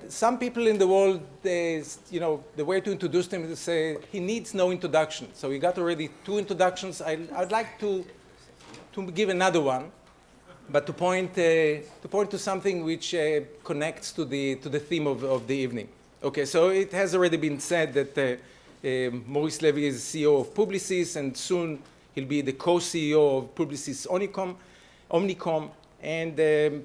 some people in the world, you know, the way to introduce them is to say he needs no introduction. So he got already 2 introductions. I'd like to give another one, but to point to something which connects to the theme of the evening. Okay, so it has already been said that Mouris Levy is CEO of Publicis, and soon he'll be the co-CEO of Publicis Omnicom, and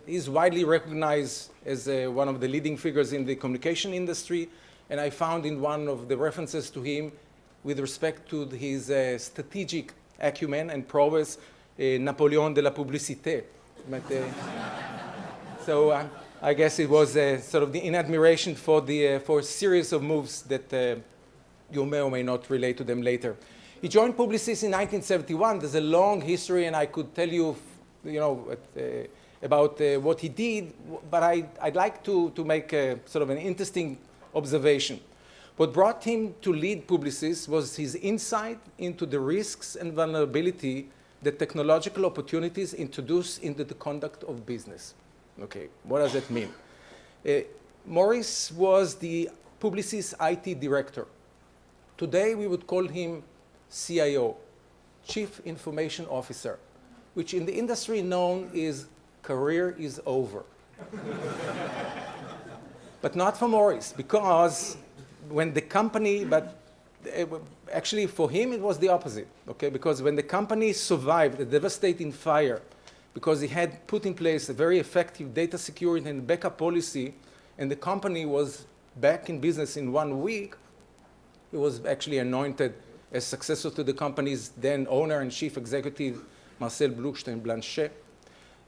he's widely recognized as one of the leading figures in the communication industry. And I found in one of the references to him with respect to his strategic acumen and prowess, Napoleon de la Publicité. But, so I guess it was sort of in admiration for a series of moves that you may or may not relate to them later. He joined Publicis in 1971. There's a long history, and I could tell you, you know, about what he did, but I'd like to make sort of an interesting observation. What brought him to lead Publicis was his insight into the risks and vulnerability that technological opportunities introduce into the conduct of business. Okay, what does that mean? Mouris was the Publicis IT director. Today we would call him CIO, Chief Information Officer, which in the industry known is career is over. But not for Mouris, because when the company, actually for him it was the opposite, okay? Because when the company survived a devastating fire, because he had put in place a very effective data security and backup policy, and the company was back in business in 1 week, he was actually anointed as successor to the company's then owner and chief executive, Marcel Blanchet.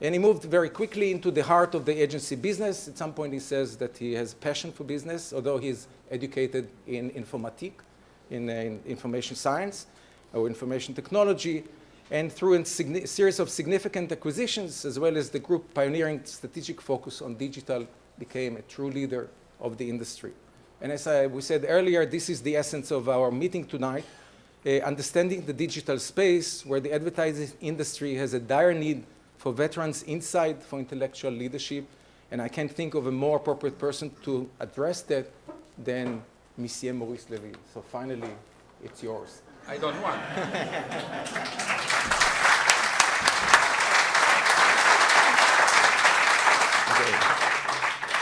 And he moved very quickly into the heart of the agency business. At some point he says that he has passion for business, although he's educated in informatique, in information science or information technology. And through a series of significant acquisitions, as well as the group pioneering strategic focus on digital, became a true leader of the industry. And as we said earlier, this is the essence of our meeting tonight, understanding the digital space where the advertising industry has a dire need for veterans' insight, for intellectual leadership. And I can't think of a more appropriate person to address that than Monsieur Mouris Levy. So finally, it's yours. I don't want.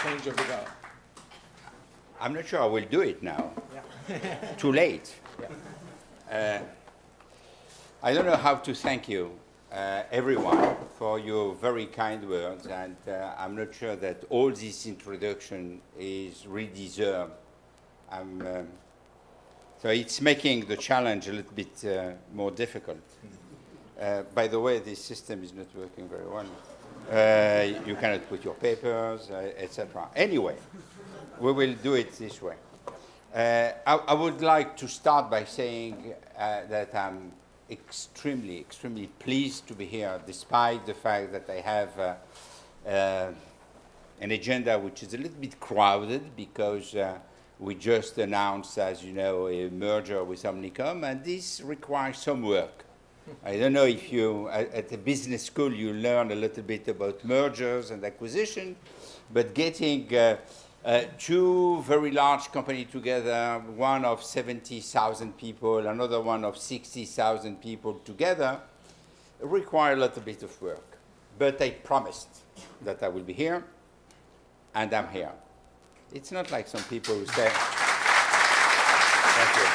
Change of the guard. I'm not sure I will do it now. Yeah. Too late. Yeah. I don't know how to thank you, everyone, for your very kind words, and I'm not sure that all this introduction is really deserved. So it's making the challenge a little bit more difficult. By the way, this system is not working very well. You cannot put your papers, etc. Anyway, we will do it this way. I would like to start by saying that I'm extremely pleased to be here, despite the fact that I have an agenda which is a little bit crowded, because we just announced, as you know, a merger with Omnicom, and this requires some work. I don't know if you, at the business school, you learn a little bit about mergers and acquisition, but getting two very large companies together, one of 70,000 people, another one of 60,000 people together, require a little bit of work. But I promised that I will be here, and I'm here. It's not like some people who say, thank you.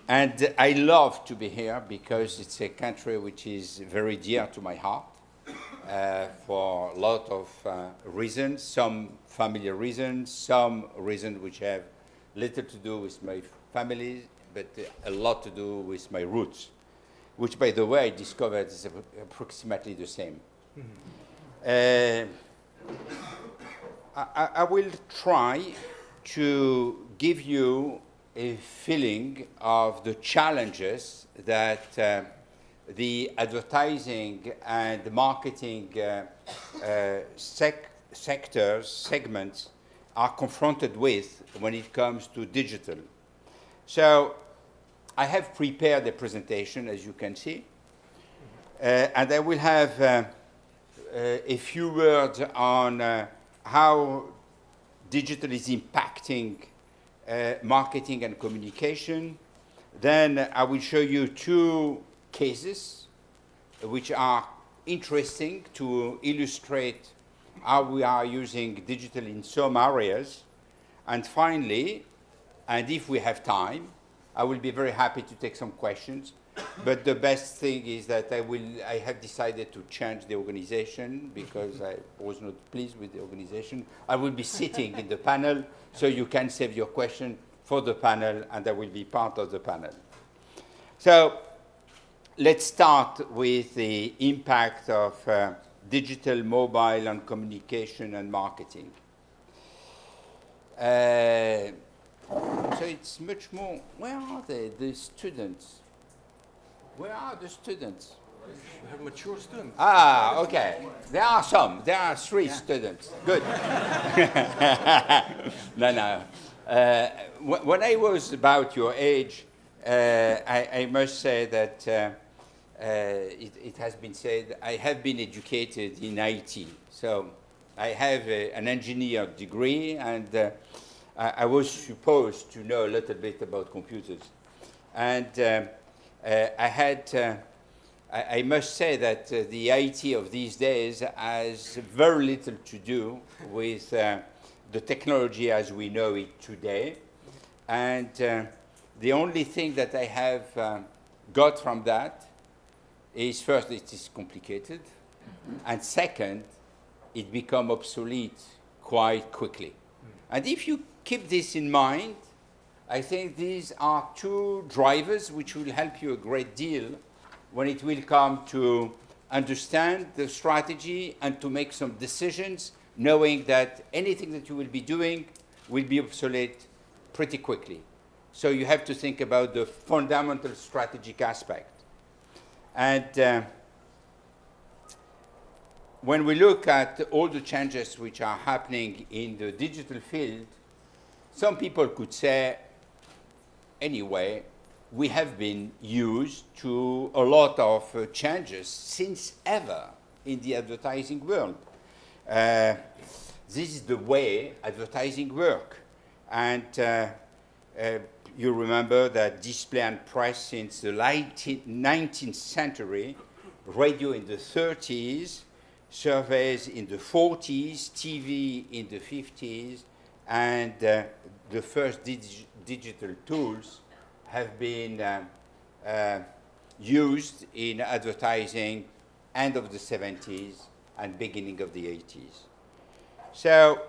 And I love to be here because it's a country which is very dear to my heart. For a lot of reasons, some familiar reasons, some reasons which have little to do with my family, but a lot to do with my roots, which, by the way, I discovered is approximately the same. Mm-hmm. I will try to give you a feeling of the challenges that the advertising and marketing segments are confronted with when it comes to digital. So I have prepared a presentation, as you can see, and I will have a few words on how digital is impacting marketing and communication. Then I will show you two cases which are interesting to illustrate how we are using digital in some areas. And finally, and if we have time, I will be very happy to take some questions. But the best thing is that I have decided to change the organization because I was not pleased with the organization. I will be sitting in the panel, so you can save your question for the panel, and I will be part of the panel. So let's start with the impact of digital, mobile, and communication and marketing. So it's much more, where are they, the students? Where are the students? We have mature students. Ah, okay. There are some. There are 3 students. Good. No. When I was about your age, I must say that it has been said I have been educated in IT. So I have an engineer degree, and I was supposed to know a little bit about computers. And I must say that the IT of these days has very little to do with the technology as we know it today. And the only thing that I have got from that is, first, it is complicated, and second, it becomes obsolete quite quickly. And if you keep this in mind, I think these are 2 drivers which will help you a great deal when it will come to understand the strategy and to make some decisions, knowing that anything that you will be doing will be obsolete pretty quickly. So you have to think about the fundamental strategic aspect. And when we look at all the changes which are happening in the digital field, some people could say, anyway, we have been used to a lot of changes since ever in the advertising world. This is the way advertising works. And you remember that display and press since the 19th century, radio in the 30s, surveys in the 40s, TV in the 50s, and the first digital tools have been used in advertising end of the 70s and beginning of the 80s. So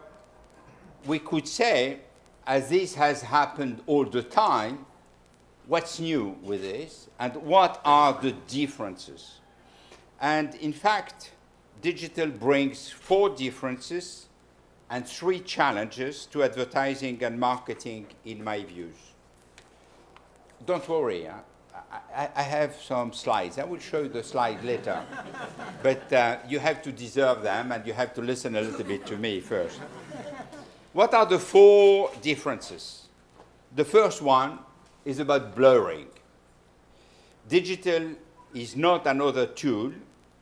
we could say, as this has happened all the time, what's new with this and what are the differences? And in fact, digital brings 4 differences and 3 challenges to advertising and marketing in my views. Don't worry, I have some slides. I will show you the slide later. But you have to deserve them, and you have to listen a little bit to me first. What are the 4 differences? The first one is about blurring. Digital is not another tool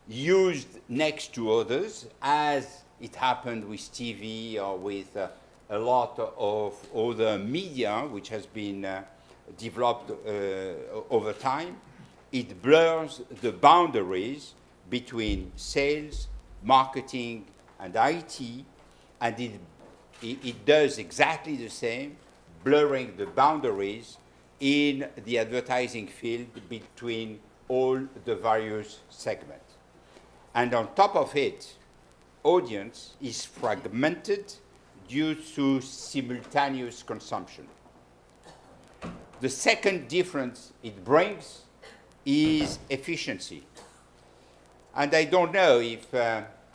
used next to others, as it happened with TV or with a lot of other media which has been developed over time. It blurs the boundaries between sales, marketing, and IT, and it does exactly the same, blurring the boundaries in the advertising field between all the various segments. And on top of it, audience is fragmented due to simultaneous consumption. The second difference it brings is efficiency. And I don't know if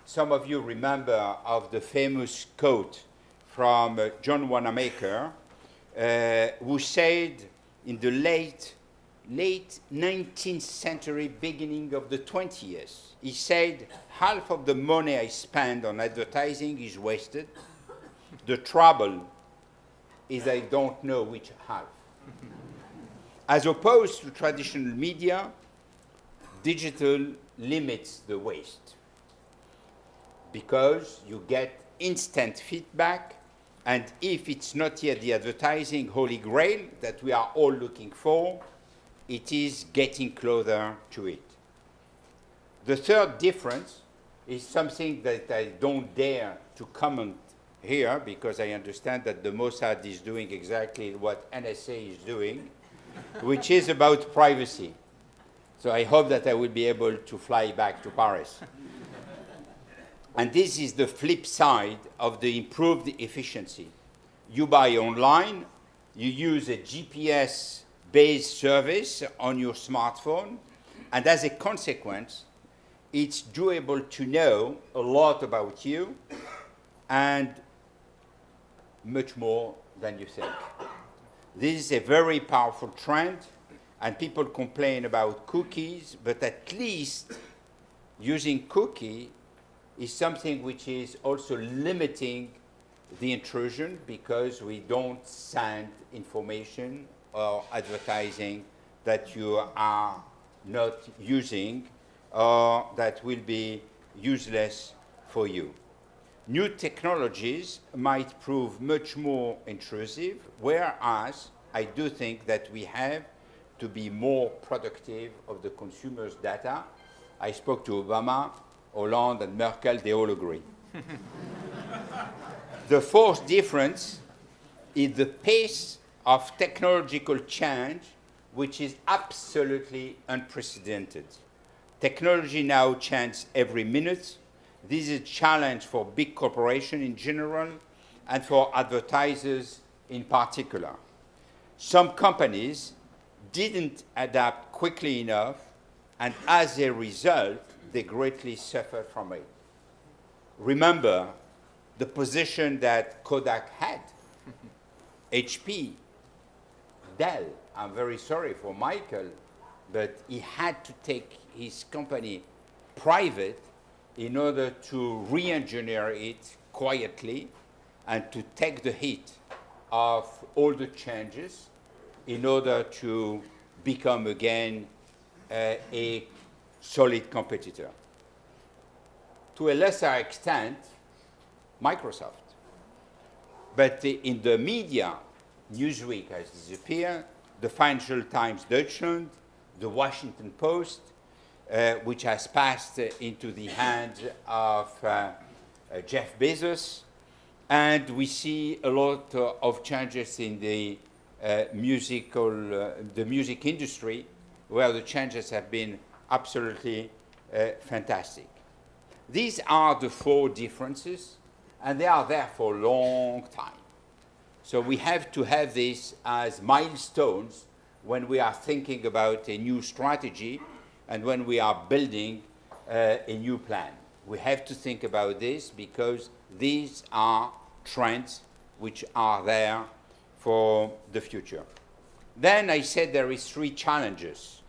some of you remember of the famous quote from John Wanamaker, who said in the late 19th century, beginning of the 20th, he said, half of the money I spend on advertising is wasted. The trouble is I don't know which half. As opposed to traditional media, digital limits the waste because you get instant feedback, and if it's not yet the advertising holy grail that we are all looking for, it is getting closer to it. The third difference is something that I don't dare to comment here because I understand that the Mossad is doing exactly what NSA is doing, which is about privacy. So I hope that I will be able to fly back to Paris. And this is the flip side of the improved efficiency. You buy online, you use a GPS-based service on your smartphone, and as a consequence, it's doable to know a lot about you and much more than you think. This is a very powerful trend, and people complain about cookies, but at least using cookie is something which is also limiting the intrusion because we don't send information or advertising that you are not using or that will be useless for you. New technologies might prove much more intrusive, whereas I do think that we have to be more productive of the consumer's data. I spoke to Obama, Hollande, and Merkel, they all agree. The fourth difference is the pace of technological change, which is absolutely unprecedented. Technology now changes every minute. This is a challenge for big corporations in general and for advertisers in particular. Some companies didn't adapt quickly enough, and as a result, they greatly suffered from it. Remember the position that Kodak had, HP, Dell. I'm very sorry for Michael, but he had to take his company private in order to re-engineer it quietly and to take the hit of all the changes in order to become again a solid competitor. To a lesser extent, Microsoft. But in the media, Newsweek has disappeared, the Financial Times Deutschland, the Washington Post, which has passed into the hands of Jeff Bezos, and we see a lot of changes in the music industry, where the changes have been absolutely fantastic. These are the four differences, and they are there for a long time. So we have to have this as milestones when we are thinking about a new strategy and when we are building a new plan. We have to think about this because these are trends which are there for the future. Then I said there is three challenges.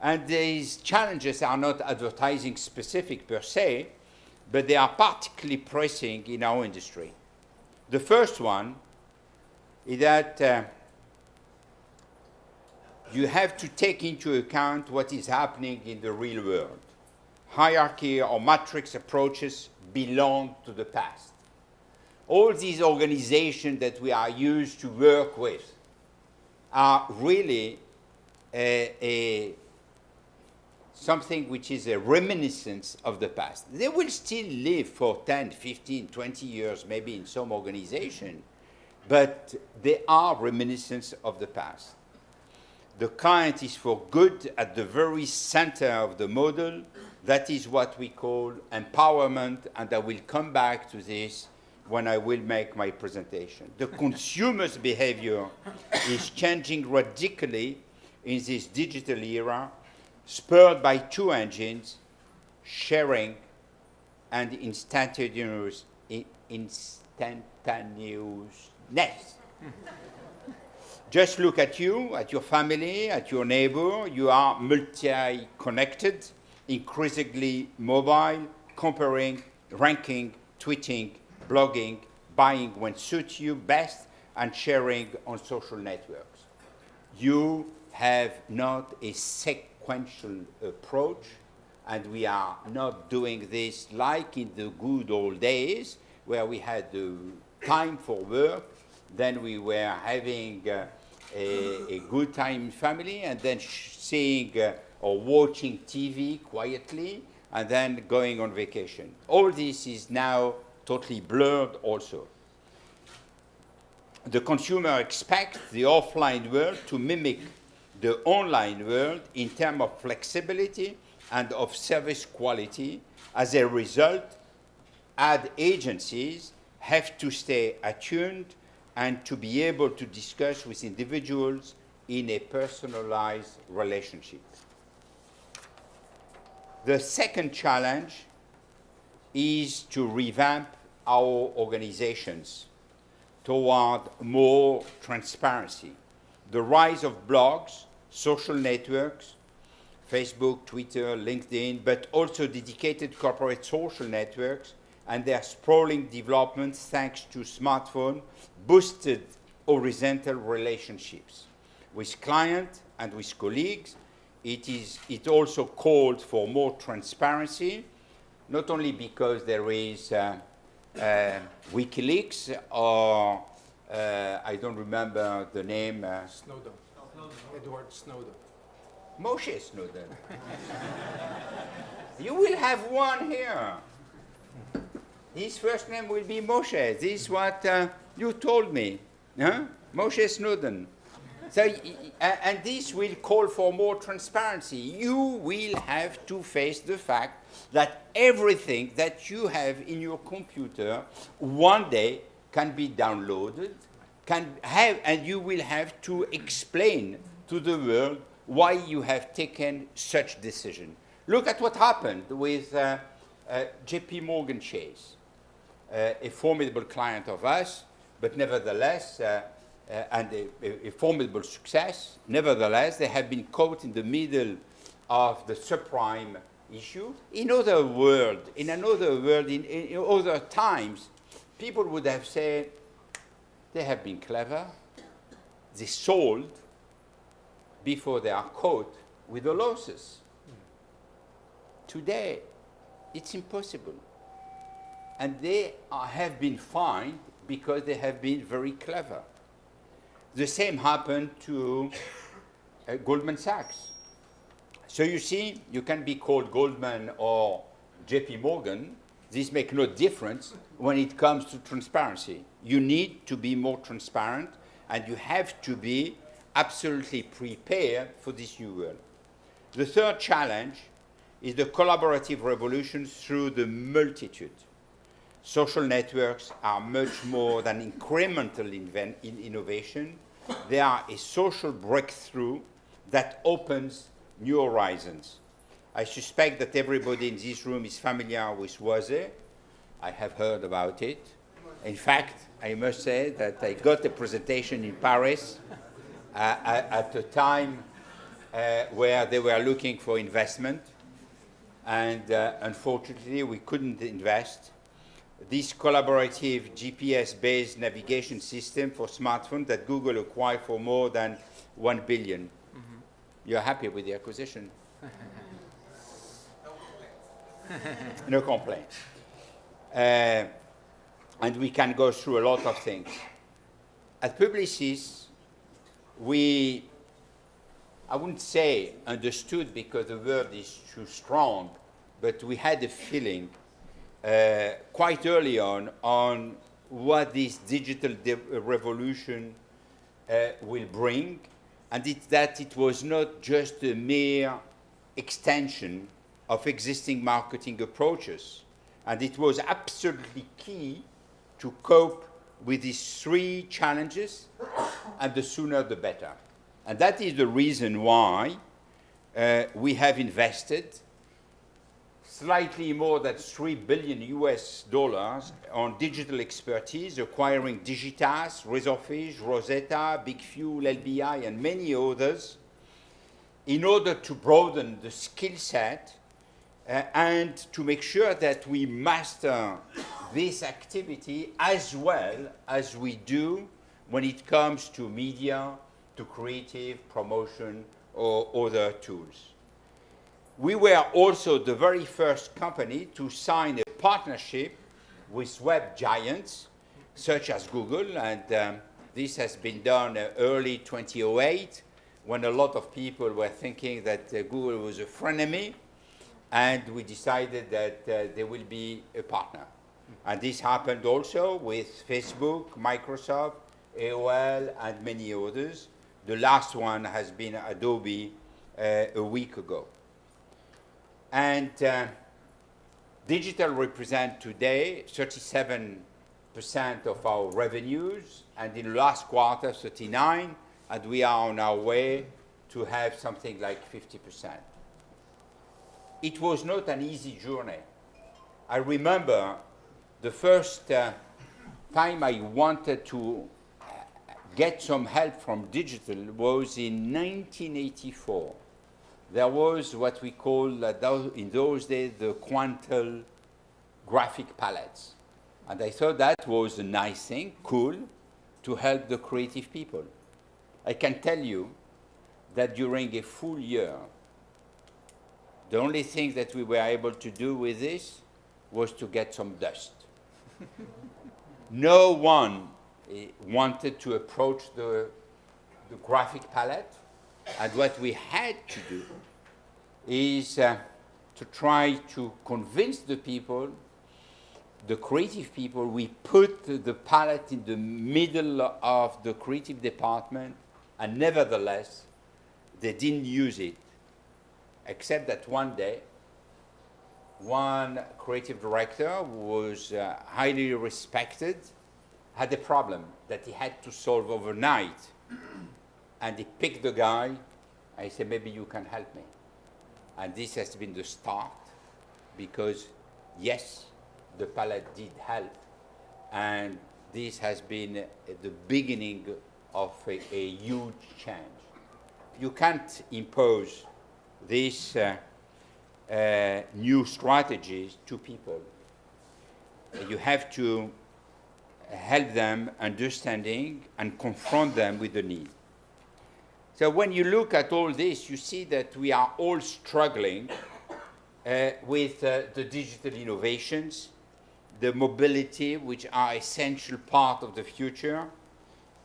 And these challenges are not advertising specific per se, but they are particularly pressing in our industry. The first one is that you have to take into account what is happening in the real world. Hierarchy or matrix approaches belong to the past. All these organizations that we are used to work with are really something which is a reminiscence of the past. They will still live for 10, 15, 20 years, maybe in some organization, but they are reminiscence of the past. The client is for good at the very center of the model. That is what we call empowerment, and I will come back to this when I will make my presentation. The consumer's behavior is changing radically in this digital era, spurred by two engines, sharing and instantaneousness. Just look at you, at your family, at your neighbor. You are multi-connected, increasingly mobile, comparing, ranking, tweeting, blogging, buying when suits you best, and sharing on social networks. You have not a sequential approach, and we are not doing this like in the good old days, where we had the time for work, then we were having a good time in family, and then seeing or watching TV quietly, and then going on vacation. All this is now totally blurred also. The consumer expects the offline world to mimic the online world in terms of flexibility and of service quality. As a result, ad agencies have to stay attuned and to be able to discuss with individuals in a personalized relationship. The second challenge is to revamp our organizations toward more transparency. The rise of blogs, social networks, Facebook, Twitter, LinkedIn, but also dedicated corporate social networks and their sprawling developments thanks to smartphone boosted horizontal relationships with clients and with colleagues. It also called for more transparency, not only because there is WikiLeaks or I don't remember the name. Snowden. Edward Snowden. Moshe Snowden. You will have one here. His first name will be Moshe. This is what you told me. Huh? Moshe Snowden. So, and this will call for more transparency. You will have to face the fact that everything that you have in your computer one day can be downloaded, and you will have to explain to the world why you have taken such decision. Look at what happened with JP Morgan Chase, a formidable client of us, but nevertheless, and a formidable success. Nevertheless, they have been caught in the middle of the subprime issue. In another world, in other times, people would have said, they have been clever. They sold before they are caught with the losses. Today, it's impossible. And they have been fined because they have been very clever. The same happened to Goldman Sachs. So you see, you can be called Goldman or JP Morgan. This makes no difference when it comes to transparency. You need to be more transparent, and you have to be absolutely prepared for this new world. The third challenge is the collaborative revolution through the multitude. Social networks are much more than incremental innovation. They are a social breakthrough that opens new horizons. I suspect that everybody in this room is familiar with WOZE. I have heard about it. In fact, I must say that I got a presentation in Paris at a time where they were looking for investment, and unfortunately we couldn't invest. This collaborative GPS-based navigation system for smartphones that Google acquired for more than $1 billion. Mm-hmm. You're happy with the acquisition? No complaints. And we can go through a lot of things. At Publicis, I wouldn't say understood because the word is too strong, but we had a feeling quite early on what this digital revolution will bring, and that it was not just a mere extension of existing marketing approaches, and it was absolutely key to cope with these three challenges, and the sooner the better. And that is the reason why we have invested slightly more than $3 billion on digital expertise, acquiring Digitas, Razorfish, Rosetta, Big Fuel, LBI, and many others, in order to broaden the skill set and to make sure that we master this activity as well as we do when it comes to media, to creative, promotion, or other tools. We were also the very first company to sign a partnership with web giants such as Google, and this has been done early 2008 when a lot of people were thinking that Google was a frenemy, and we decided that they will be a partner. And this happened also with Facebook, Microsoft, AOL, and many others. The last one has been Adobe a week ago. And digital represents today 37% of our revenues, and in the last quarter, 39%, and we are on our way to have something like 50%. It was not an easy journey. I remember the first time I wanted to get some help from digital was in 1984. There was what we call, in those days, the Quantel graphic palettes. And I thought that was a nice thing, cool, to help the creative people. I can tell you that during a full year, the only thing that we were able to do with this was to get some dust. No one wanted to approach the graphic palette, and what we had to do is to try to convince the people, the creative people. We put the palette in the middle of the creative department, and nevertheless, they didn't use it, except that one day, one creative director who was highly respected had a problem that he had to solve overnight. And he picked the guy, and he said, maybe you can help me. And this has been the start, because yes, the palette did help, and this has been the beginning of a huge change. You can't impose these new strategies to people. You have to help them understanding and confront them with the need. So when you look at all this, you see that we are all struggling with the digital innovations, the mobility, which are essential part of the future,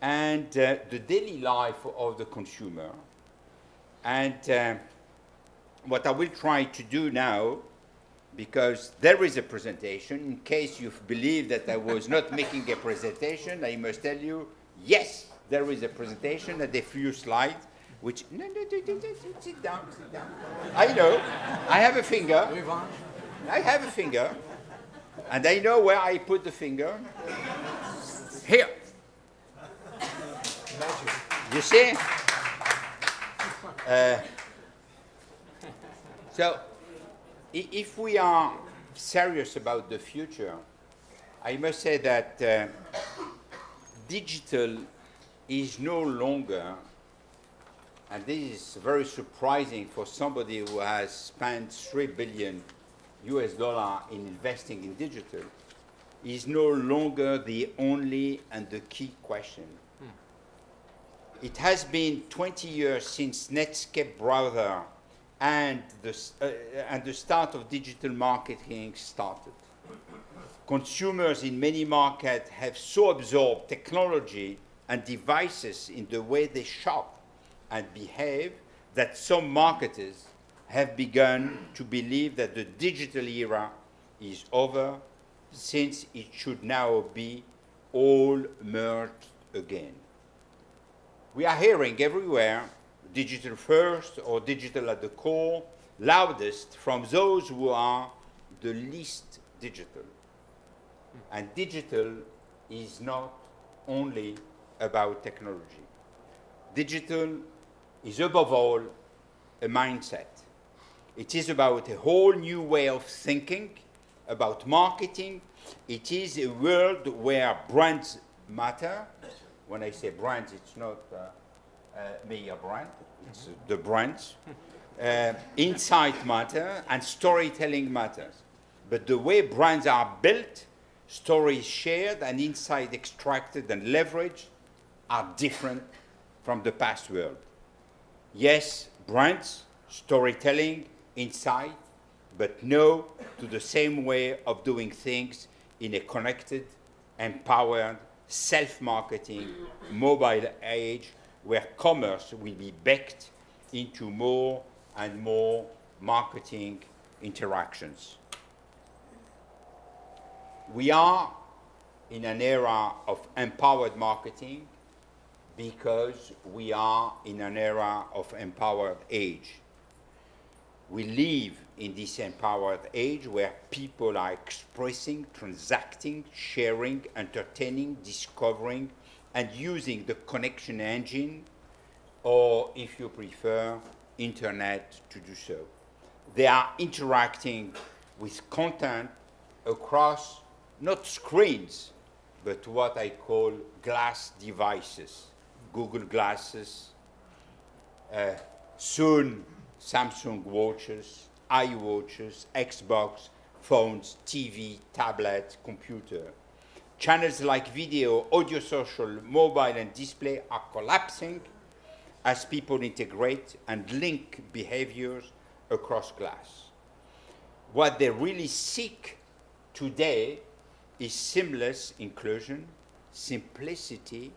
and the daily life of the consumer. And what I will try to do now, because there is a presentation, in case you believe that I was not making a presentation, I must tell you, yes, there is a presentation and a few slides, which, no, sit down. I know, I have a finger. I have a finger, and I know where I put the finger. Here. You see? So, if we are serious about the future, I must say that digital is no longer, and this is very surprising for somebody who has spent $3 billion US in investing in digital, is no longer the only and the key question. It has been 20 years since Netscape browser and the start of digital marketing started. Consumers in many markets have so absorbed technology and devices in the way they shop and behave that some marketers have begun to believe that the digital era is over, since it should now be all merged again. We are hearing everywhere digital first or digital at the core, loudest from those who are the least digital. And digital is not only about technology. Digital is above all a mindset. It is about a whole new way of thinking, about marketing. It is a world where brands matter. When I say brands, it's not me, a brand, it's the brands. Insight matter and storytelling matters. But the way brands are built, stories shared and insight extracted and leveraged are different from the past world. Yes, brands, storytelling, insight, but no to the same way of doing things in a connected, empowered, self-marketing, mobile age where commerce will be baked into more and more marketing interactions. We are in an era of empowered marketing because we are in an era of empowered age. We live in this empowered age where people are expressing, transacting, sharing, entertaining, discovering, and using the connection engine, or if you prefer, internet to do so. They are interacting with content across not screens, but what I call glass devices, Google Glasses, soon Samsung watches, iWatches, Xbox, phones, TV, tablet, computer. Channels like video, audio, social, mobile, and display are collapsing as people integrate and link behaviors across glass. What they really seek today is seamless inclusion, simplicity,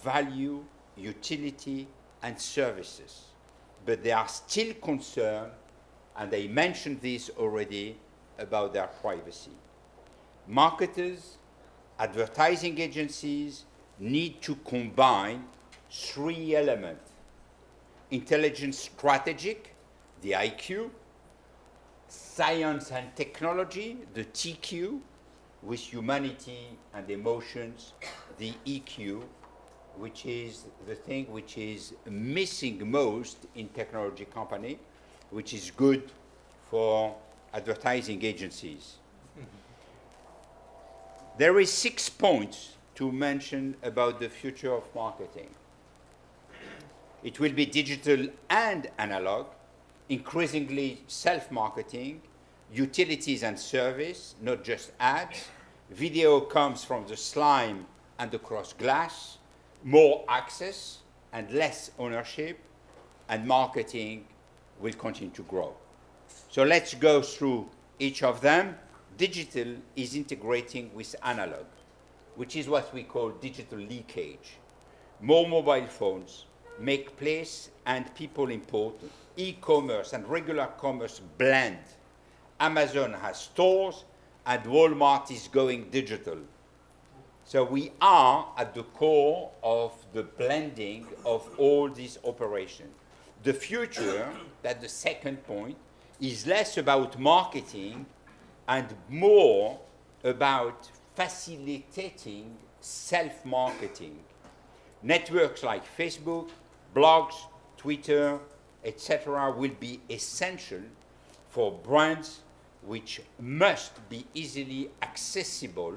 value, utility, and services. But they are still concerned, and I mentioned this already, about their privacy. Marketers, advertising agencies need to combine three elements: intelligence strategic, the IQ, science and technology, the TQ, with humanity and emotions, the EQ, which is the thing which is missing most in technology company, which is good for advertising agencies. There is 6 points to mention about the future of marketing. It will be digital and analog, increasingly self-marketing, utilities and service, not just ads. Video comes from the slime and across glass, more access and less ownership, and marketing will continue to grow. So let's go through each of them. Digital is integrating with analog, which is what we call digital leakage. More mobile phones make place and people important. E-commerce and regular commerce blend. Amazon has stores and Walmart is going digital. So we are at the core of the blending of all these operations. The future, that's the second point, is less about marketing and more about facilitating self-marketing. Networks like Facebook, blogs, Twitter, etc. will be essential for brands which must be easily accessible,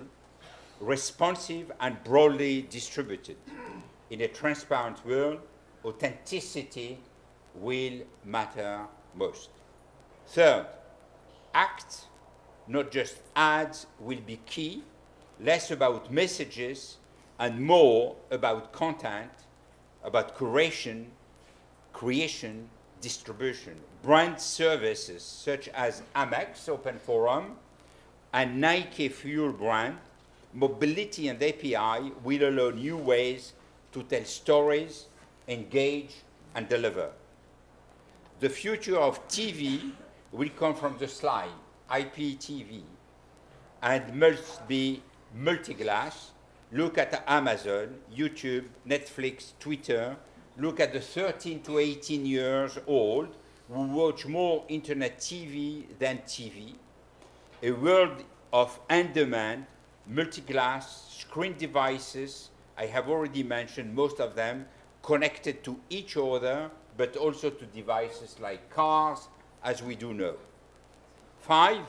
responsive, and broadly distributed. In a transparent world, authenticity will matter most. Third, act, not just ads, will be key, less about messages and more about content, about curation, creation, distribution. Brand services such as Amex, Open Forum, and Nike Fuel brand, mobility and API will allow new ways to tell stories, engage, and deliver. The future of TV will come from the slide, IPTV, and must be multi-glass. Look at Amazon, YouTube, Netflix, Twitter. Look at the 13 to 18 years old who watch more internet TV than TV. A world of on-demand, multi-glass, screen devices. I have already mentioned most of them connected to each other, but also to devices like cars, as we do know. 5,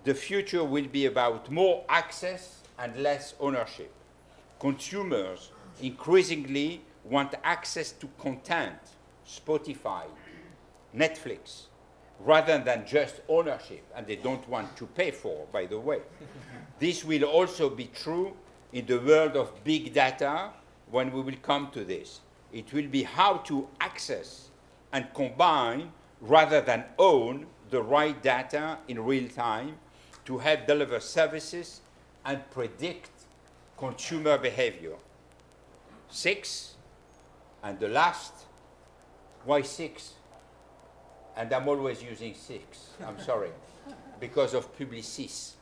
the future will be about more access and less ownership. Consumers increasingly want access to content, Spotify, Netflix, rather than just ownership, and they don't want to pay for, by the way. This will also be true in the world of big data when we will come to this. It will be how to access and combine rather than own the right data in real time to help deliver services and predict consumer behavior. 6, and the last, why 6? And I'm always using 6, I'm sorry, because of publicis.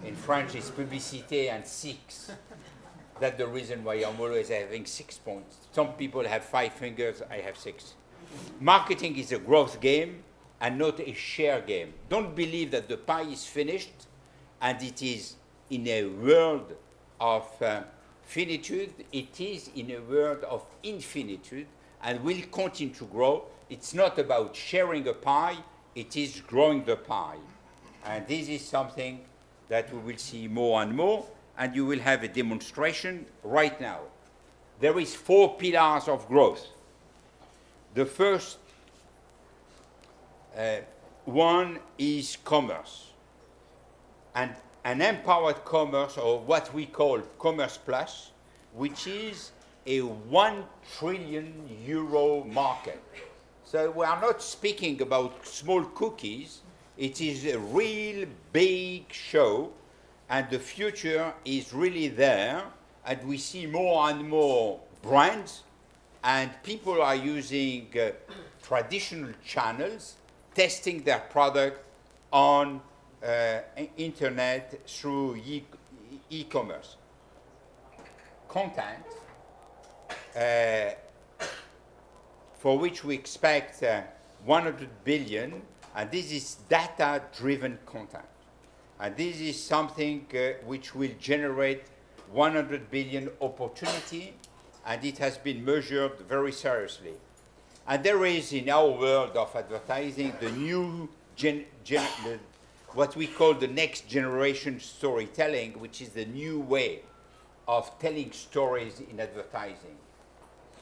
In French, it's publicité and 6. That's the reason why I'm always having 6 points. Some people have 5 fingers, I have 6. Marketing is a growth game and not a share game. Don't believe that the pie is finished and it is in a world of finitude. It is in a world of infinitude and will continue to grow. It's not about sharing a pie, it is growing the pie. And this is something that we will see more and more, and you will have a demonstration right now. There is 4 pillars of growth. The first one is commerce. And an empowered commerce, or what we call Commerce Plus, which is a €1 trillion market. So we are not speaking about small cookies. It is a real big show, and the future is really there, and we see more and more brands, and people are using traditional channels, testing their product on internet through e-commerce. Content, for which we expect 100 billion, and this is data-driven content. And this is something which will generate 100 billion opportunity, and it has been measured very seriously. And there is, in our world of advertising, the new, what we call the next generation storytelling, which is the new way of telling stories in advertising.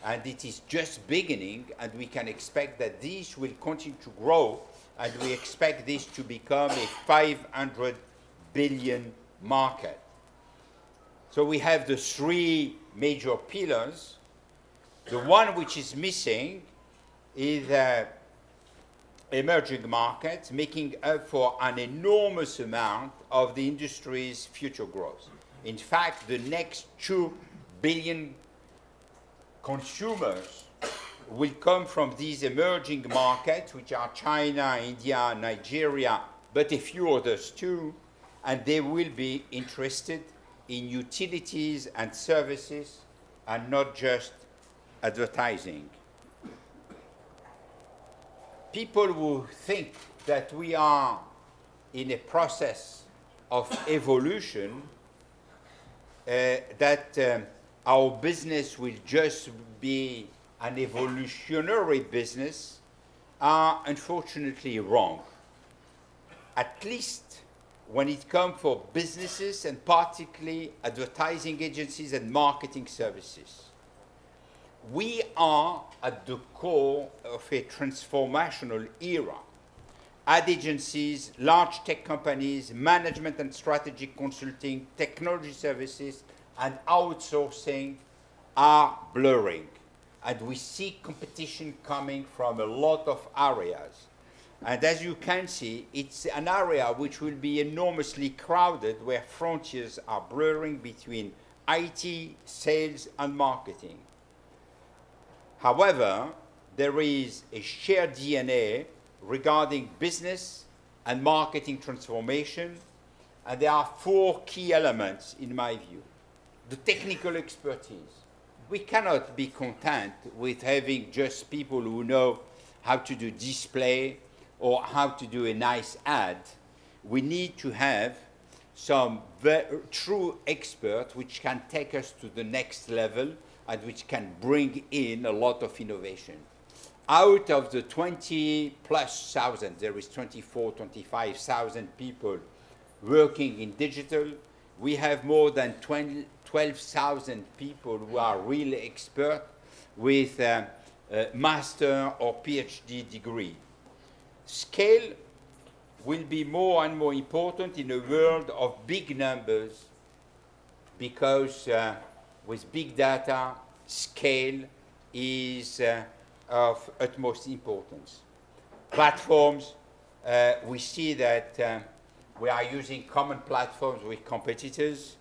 And it is just beginning, and we can expect that this will continue to grow, and we expect this to become a 500 billion market. So we have the 3 major pillars. The one which is missing is emerging markets, making up for an enormous amount of the industry's future growth. In fact, the next 2 billion consumers will come from these emerging markets, which are China, India, Nigeria, but a few others too, and they will be interested in utilities and services and not just advertising. People who think that we are in a process of evolution, that our business will just be an evolutionary business, are unfortunately wrong. At least when it comes for businesses, and particularly advertising agencies and marketing services. We are at the core of a transformational era. Ad agencies, large tech companies, management and strategy consulting, technology services, and outsourcing are blurring. And we see competition coming from a lot of areas. And as you can see, it's an area which will be enormously crowded, where frontiers are blurring between IT, sales, and marketing. However, there is a shared DNA regarding business and marketing transformation, and there are 4 key elements in my view. The technical expertise. We cannot be content with having just people who know how to do display or how to do a nice ad. We need to have some true experts which can take us to the next level and which can bring in a lot of innovation. Out of the 20+ thousand, there is 25,000 people working in digital. We have more than 12,000 people who are really expert with a master or PhD degree. Scale will be more and more important in a world of big numbers, because with big data, scale is of utmost importance. Platforms, we see that We are using common platforms with competitors.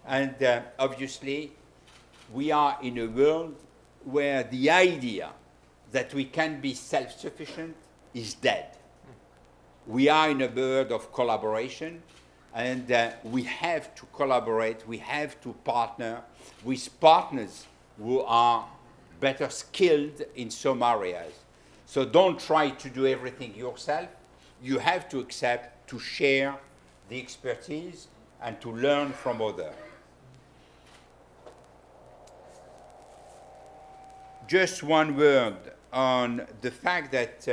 And obviously, we are in a world where the idea that we can be self-sufficient is dead. We are in a world of collaboration, and we have to collaborate, we have to partner with partners who are better skilled in some areas. So don't try to do everything yourself. You have to accept to share the expertise and to learn from others. Just one word on the fact that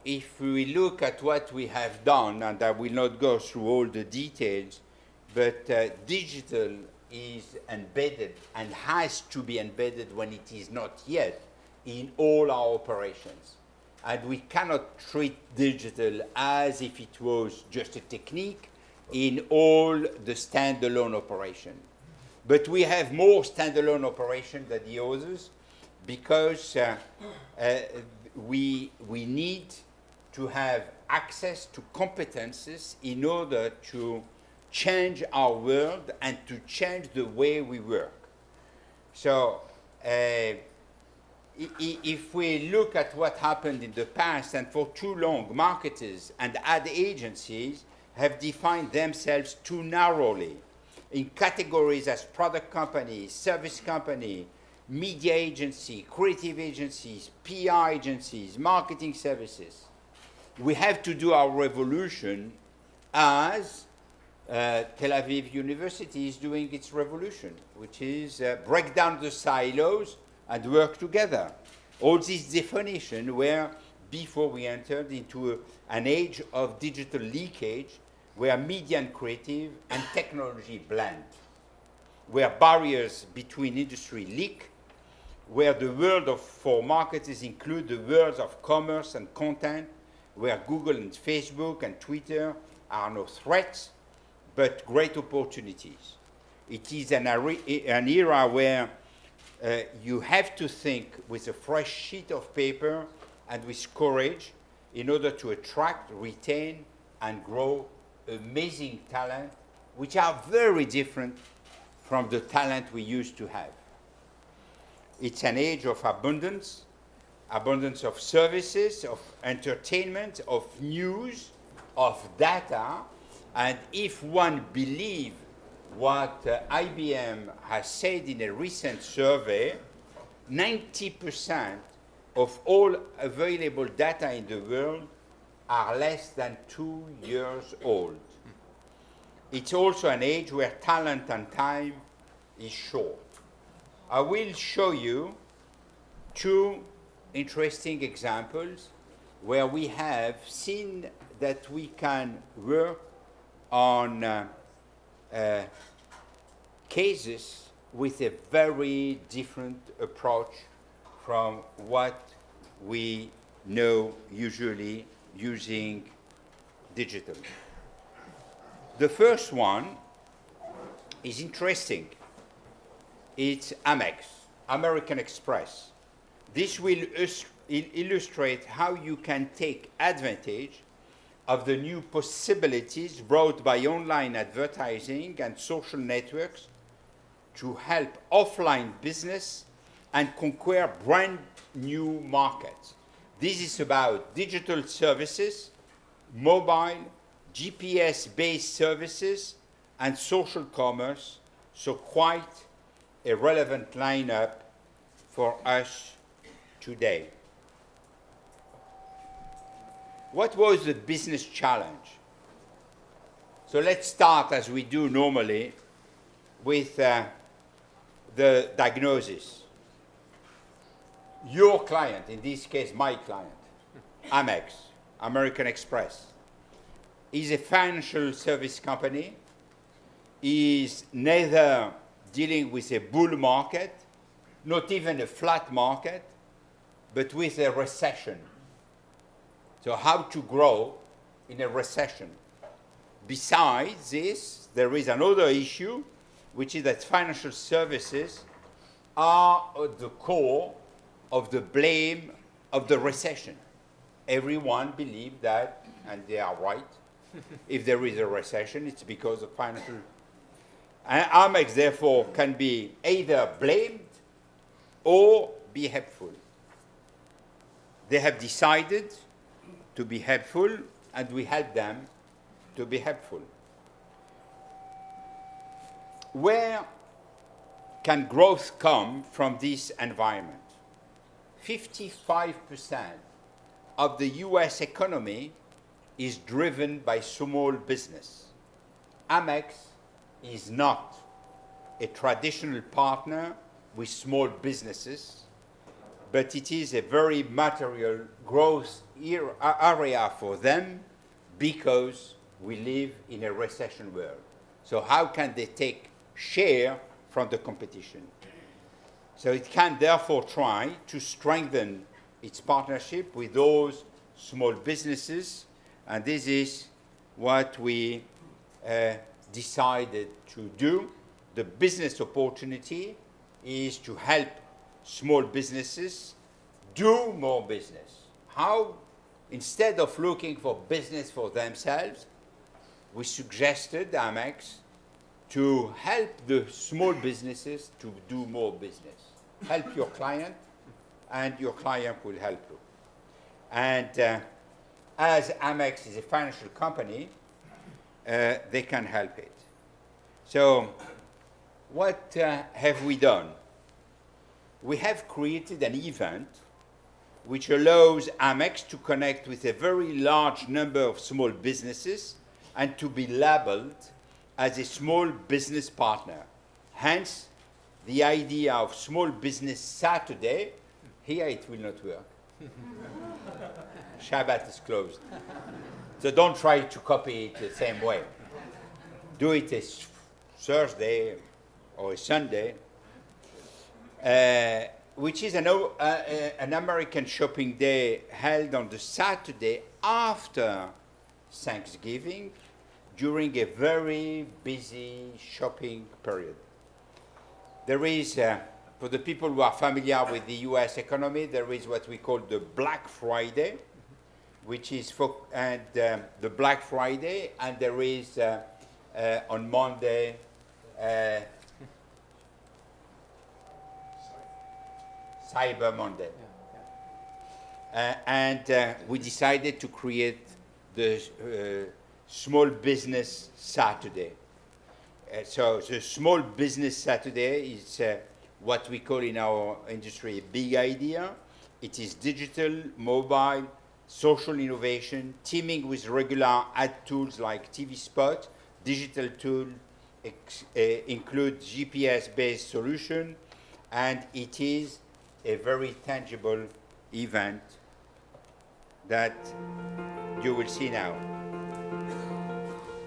if we look at what we have done, and I will not go through all the details, but digital is embedded and has to be embedded when it is not yet in all our operations. And we cannot treat digital as if it was just a technique in all the standalone operation. But we have more standalone operation than the others because we need to have access to competences in order to change our world and to change the way we work. So if we look at what happened in the past, and for too long, marketers and ad agencies have defined themselves too narrowly in categories as product companies, service company, media agency, creative agencies, PR agencies, marketing services. We have to do our revolution as Tel Aviv University is doing its revolution, which is break down the silos and work together. All this definition where before we entered into an age of digital leakage, where media and creative and technology blend, where barriers between industry leak, where the world for marketers include the worlds of commerce and content, where Google and Facebook and Twitter are no threats, but great opportunities. It is an era where you have to think with a fresh sheet of paper and with courage in order to attract, retain, and grow amazing talent, which are very different from the talent we used to have. It's an age of abundance, abundance of services, of entertainment, of news, of data, and if one believes what IBM has said in a recent survey, 90% of all available data in the world are less than 2 years old. It's also an age where talent and time is short. I will show you two interesting examples where we have seen that we can work on cases with a very different approach from what we know usually using digital. The first one is interesting. It's Amex, American Express. This will illustrate how you can take advantage of the new possibilities brought by online advertising and social networks to help offline business and conquer brand new markets. This is about digital services, mobile, GPS-based services, and social commerce, so quite a relevant lineup for us today. What was the business challenge? So let's start, as we do normally, with the diagnosis. Your client, in this case my client, Amex, American Express, is a financial service company, is neither dealing with a bull market, not even a flat market, but with a recession. So how to grow in a recession. Besides this, there is another issue, which is that financial services are at the core of the blame of the recession. everyone believes that, and they are right, if there is a recession, it's because of financial. And Amex, therefore, can be either blamed or be helpful. They have decided to be helpful, and we help them to be helpful. Where can growth come from this environment? 55% of the US economy is driven by small business. Amex is not a traditional partner with small businesses, but it is a very material growth area for them because we live in a recession world. So how can they take share from the competition? So it can therefore try to strengthen its partnership with those small businesses, and this is what we decided to do. The business opportunity is to help small businesses do more business. How? Instead of looking for business for themselves, we suggested Amex to help the small businesses to do more business. Help your client, and your client will help you. And as Amex is a financial company, they can help it. So what have we done? We have created an event which allows Amex to connect with a very large number of small businesses and to be labeled as a small business partner. Hence, the idea of Small Business Saturday. Here it will not work. Shabbat is closed. So don't try to copy it the same way. Do it a Thursday or a Sunday, which is an American shopping day held on the Saturday after Thanksgiving during a very busy shopping period. There is, for the people who are familiar with the US economy, there is what we call the Black Friday, which is the Black Friday, and there is on Monday, Cyber Monday. And we decided to create the Small Business Saturday. So the Small Business Saturday is what we call in our industry a big idea. It is digital, mobile, social innovation, teaming with regular ad tools like TV spot. Digital tool include GPS-based solution, and it is a very tangible event that you will see now.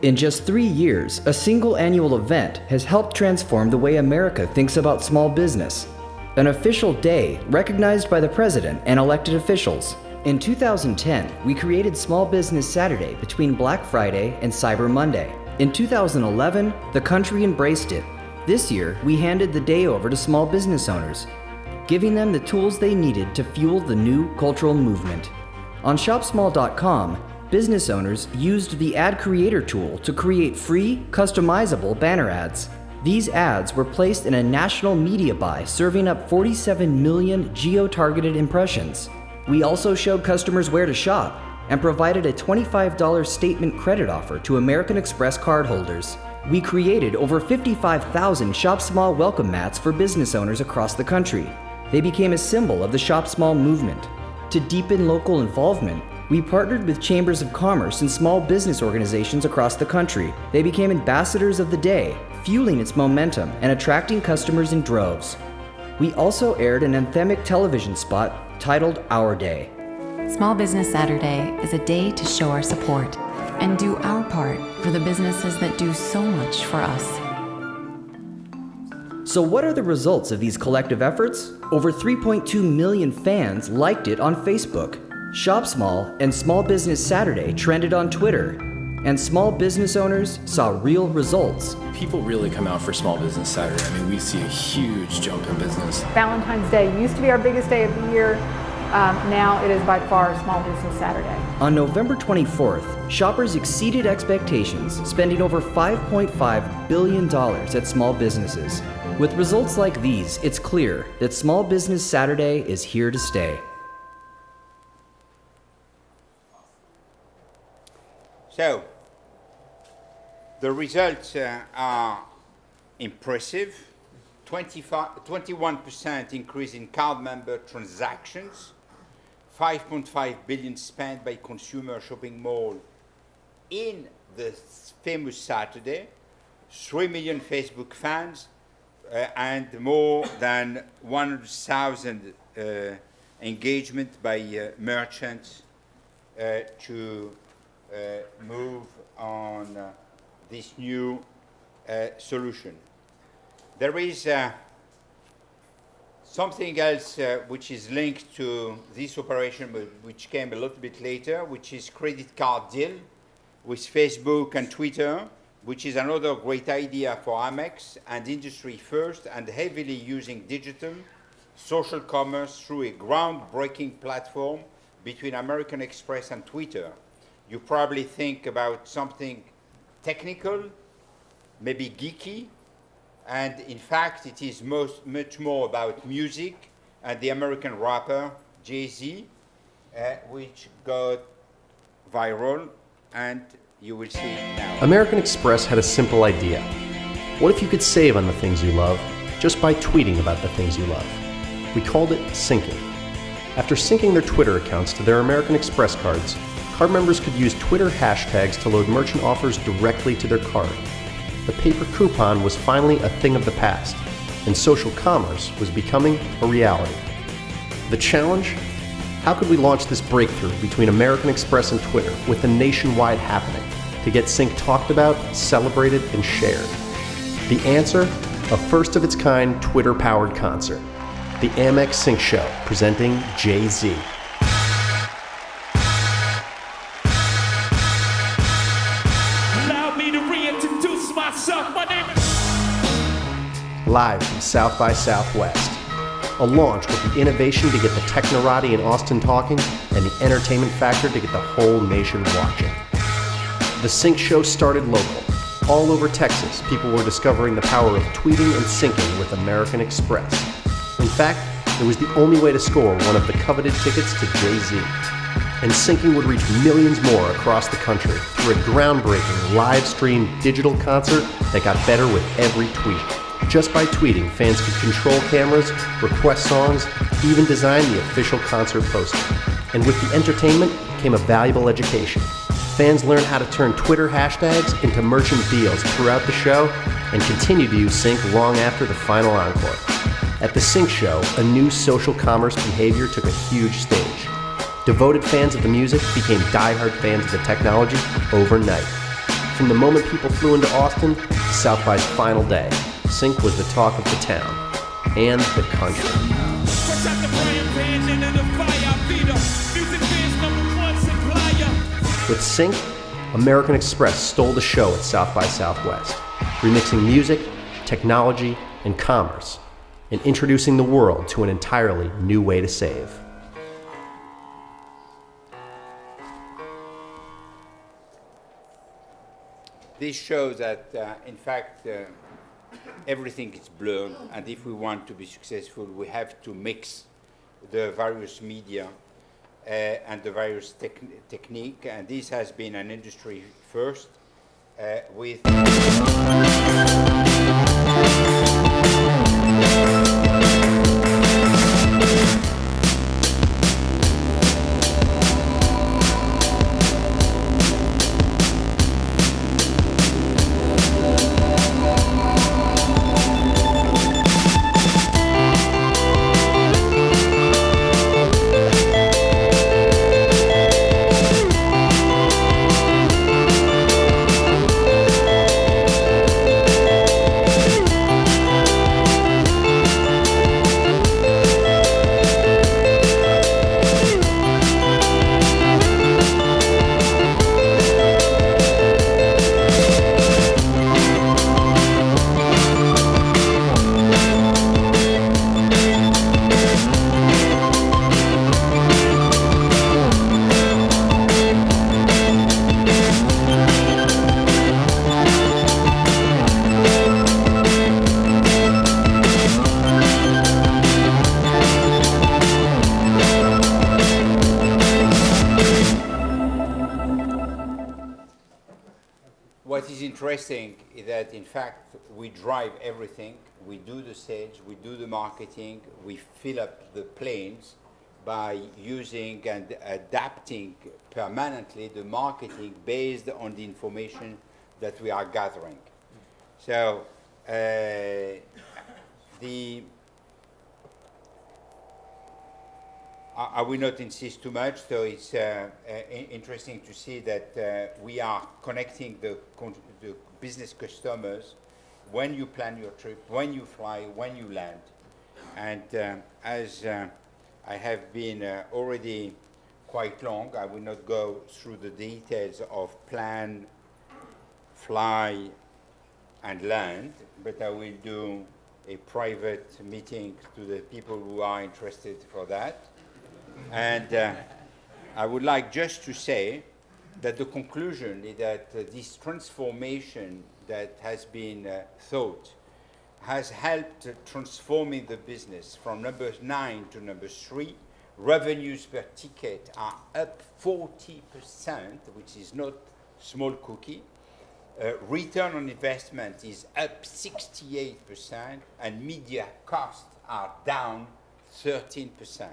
In just 3 years, a single annual event has helped transform the way America thinks about small business. An official day recognized by the president and elected officials. In 2010, we created Small Business Saturday between Black Friday and Cyber Monday. In 2011, the country embraced it. This year, we handed the day over to small business owners, giving them the tools they needed to fuel the new cultural movement. On ShopSmall.com, business owners used the Ad Creator tool to create free, customizable banner ads. These ads were placed in a national media buy, serving up 47 million geo-targeted impressions. We also showed customers where to shop and provided a $25 statement credit offer to American Express cardholders. We created over 55,000 Shop Small welcome mats for business owners across the country. They became a symbol of the Shop Small movement. To deepen local involvement, we partnered with chambers of commerce and small business organizations across the country. They became ambassadors of the day, fueling its momentum and attracting customers in droves. We also aired an anthemic television spot titled Our Day. Small Business Saturday is a day to show our support and do our part for the businesses that do so much for us. So what are the results of these collective efforts? Over 3.2 million fans liked it on Facebook. Shop Small and Small Business Saturday trended on Twitter, and small business owners saw real results. People really come out for Small Business Saturday. I mean, we see a huge jump in business. Valentine's Day used to be our biggest day of the year. now it is by far Small Business Saturday. On November 24th, shoppers exceeded expectations, spending over $5.5 billion at small businesses. With results like these, it's clear that Small Business Saturday is here to stay. So, the results are impressive. 21% increase in card member transactions, 5.5 billion spent by consumer shopping mall in the famous Saturday, 3 million Facebook fans, and more than 100,000 engagement by merchants to move on this new solution. There is something else which is linked to this operation, which came a little bit later, which is credit card deal with Facebook and Twitter, which is another great idea for Amex and industry first, and heavily using digital social commerce through a groundbreaking platform between American Express and Twitter. You probably think about something technical, maybe geeky, and in fact it is much more about music and the American rapper Jay-Z, which got viral, and you will see it now. American Express had a simple idea. What if you could save on the things you love just by tweeting about the things you love? We called it syncing. After syncing their Twitter accounts to their American Express cards, card members could use Twitter hashtags to load merchant offers directly to their card. The paper coupon was finally a thing of the past, and social commerce was becoming a reality. The challenge? How could we launch this breakthrough between American Express and Twitter with a nationwide happening to get Sync talked about, celebrated, and shared? The answer? A first-of-its-kind Twitter-powered concert. The Amex Sync Show, presenting Jay-Z. Live from South by Southwest. A launch with the innovation to get the technorati in Austin talking and the entertainment factor to get the whole nation watching. The Sync Show started local. All over Texas, people were discovering the power of tweeting and syncing with American Express. In fact, it was the only way to score one of the coveted tickets to Jay-Z. And syncing would reach millions more across the country through a groundbreaking live-streamed digital concert that got better with every tweet. Just by tweeting, fans could control cameras, request songs, even design the official concert poster. And with the entertainment came a valuable education. Fans learned how to turn Twitter hashtags into merchant deals throughout the show and continued to use Sync long after the final encore. At the Sync Show, a new social commerce behavior took a huge stage. Devoted fans of the music became diehard fans of the technology overnight. From the moment people flew into Austin to South by's final day, Sync was the talk of the town and the country. With Sync, American Express stole the show at South by Southwest, remixing music, technology, and commerce, and introducing the world to an entirely new way to save. This shows that, in fact, everything is blurred, and if we want to be successful, we have to mix the various media and the various technique, and this has been an industry first with interesting is that, in fact, we drive everything. We do the sales, we do the marketing, we fill up the planes by using and adapting permanently the marketing based on the information that we are gathering. So I will not insist too much, so it's interesting to see that we are connecting the business customers when you plan your trip, when you fly, when you land. And as I have been already quite long, I will not go through the details of plan, fly, and land, but I will do a private meeting to the people who are interested for that. And I would like just to say that the conclusion is that this transformation that has been thought has helped transforming the business from number 9 to number 3. Revenues per ticket are up 40%, which is not small cookie. Return on investment is up 68%, and media costs are down 13%.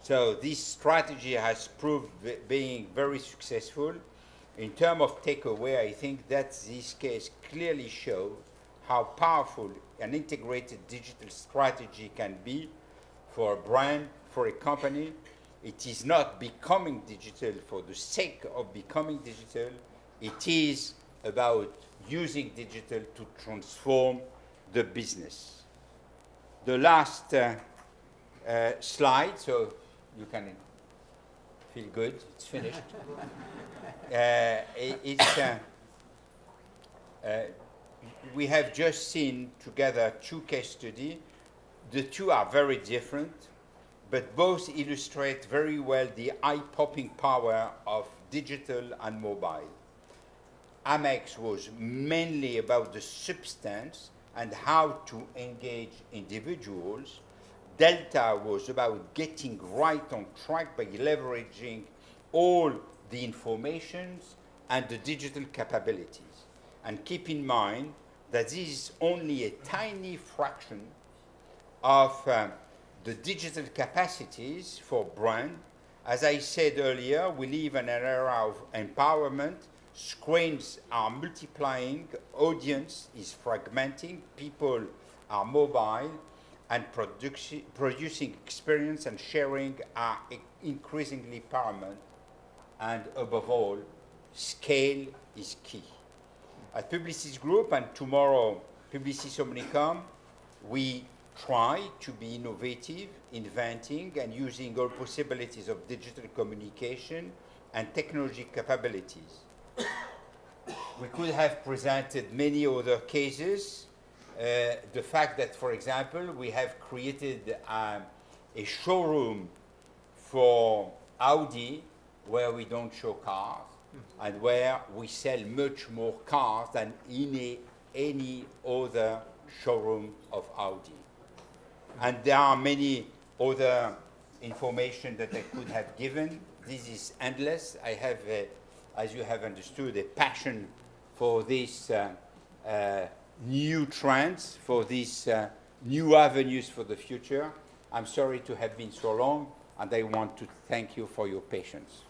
So this strategy has proved being very successful. In terms of takeaway, I think that this case clearly shows how powerful an integrated digital strategy can be for a brand, for a company. It is not becoming digital for the sake of becoming digital. It is about using digital to transform the business. The last slide, so you can feel good, it's finished. We have just seen together 2 case studies. The 2 are very different, but both illustrate very well the eye-popping power of digital and mobile. Amex was mainly about the substance and how to engage individuals. Delta was about getting right on track by leveraging all the informations and the digital capabilities. And keep in mind that this is only a tiny fraction of the digital capacities for brand. As I said earlier, we live in an era of empowerment. Screens are multiplying, audience is fragmenting, people are mobile, and producing experience and sharing are increasingly paramount. And above all, scale is key. At Publicis Group and tomorrow Publicis Omnicom, we try to be innovative, inventing and using all possibilities of digital communication and technology capabilities. We could have presented many other cases. The fact that, for example, we have created a showroom for Audi where we don't show cars and where we sell much more cars than in any other showroom of Audi. And there are many other information that I could have given. This is endless. I have, as you have understood, a passion for these new trends, for these new avenues for the future. I'm sorry to have been so long, and I want to thank you for your patience.